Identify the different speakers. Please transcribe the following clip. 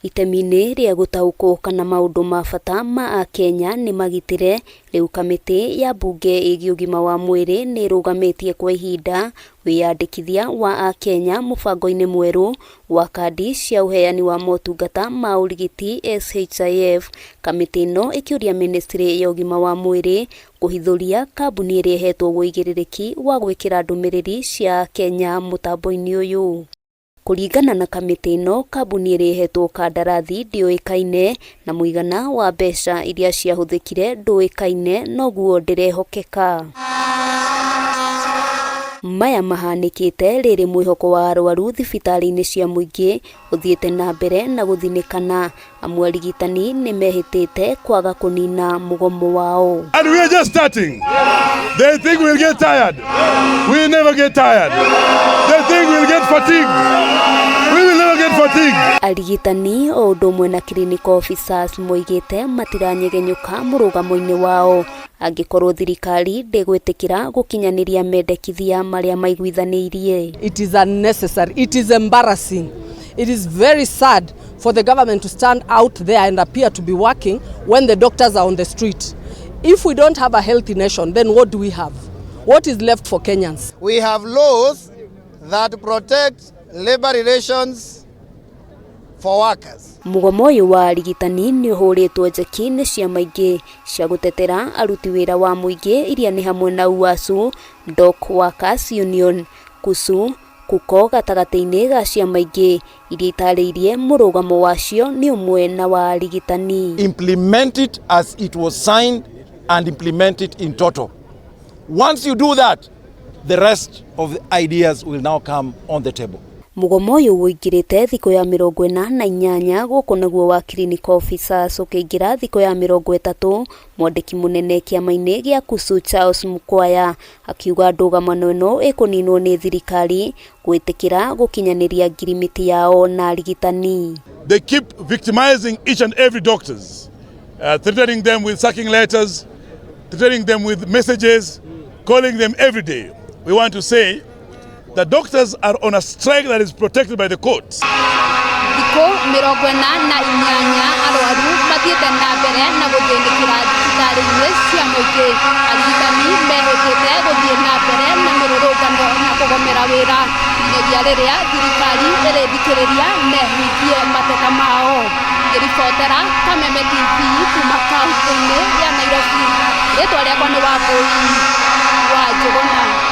Speaker 1: Itemi-INI ria gutaukwo kana maundu ma bata ma Akenya ni magitire riu kamiti ya mbunge igi ugima wa mwiri ni irugamitie kwa ihinda wiyandikithia wa Akenya mubango-ini mweru wa kandi cia uheani wa motungata ma urigiti SHIF. Kamiti ino ikiuria ministry ya ugima wa mwiri kuhithuria kambuni iria ihetwo uigĩrĩrĩki wa gwikira ndumiriri cia Kenya mutambo-ini uyu. Kuringana na kamiti ino, kambuni iria ihetwo kandarathi ndioĩkaine na muigana wa mbeca iria ciahuthĩkire ndũĩkaine, noguo ndirehokeka. Maya mahanikite riri mwihoko wa arwaru thibitari-ini cia muingi uthiete na mbere na guthinikana. Amwe arigitani ni mehitite kwaga kunina mugomo wao.
Speaker 2: And we are just starting. They think we'll get tired. We never get tired. They think we'll get fatigued. We will never get fatigued.
Speaker 1: Arigitani o undu umwe na clinical officers moigite matiranyegenyuka murugamo-ini wao angikorwo thirikari ndigwitikira gukinyaniria mendekithia maria maiguithanirie.
Speaker 3: It is unnecessary. It is embarrassing. It is very sad for the government to stand out there and appear to be working when the doctors are on the street. If we don't have a healthy nation, then what do we have? What is left for Kenyans?
Speaker 4: We have laws that protect labor relations for workers.
Speaker 1: Mugomo uyu wa arigitani ni uhuritwo njeki ni ciama ingi cia gutetera aruti wira wa muingi iria ni hamwe na UASU, Dock Workers Union, KUSU, KUKO gatagati-ini ga ciama ingi iria itarĩirie murugamo wacio ni umwe na wa arigitani.
Speaker 5: Implement it as it was signed and implement it in total. Once you do that, the rest of the ideas will now come on the table.
Speaker 1: Mugomo uyu wingirite thiko ya 48 guku naguo wa clinical officers ukiingira thiko ya 30. Mwandiki munene kiama-ini gia KUSU Charles Mukwaya akiuga ndũgamano ĩno ĩkũninwo nĩ thirikari gwĩtĩkĩra gũkinyaniria ngirimiti yao na arigitani.
Speaker 2: They keep victimizing each and every doctors, threatening them with sacking letters, threatening them with messages, calling them every day. We want to say the doctors are on a strike that is protected by the courts.
Speaker 6: Thiko 48 arwaru mathiete na mbere na guthĩnĩkĩra thibitarĩ-inĩ cia mũingĩ. Arigitani mehĩtĩte gũthiĩ na mbere na mĩrũrũngano na kũgomera wĩra nginyagia rĩrĩa thirikari ĩrĩthikĩrĩria na ĩhingie mateta mao. Ngĩribotera Kameme TV kuma kaunti-inĩ ya Nairobi. Rĩtwa rĩakwa nĩ Wambui wa Njũgũna.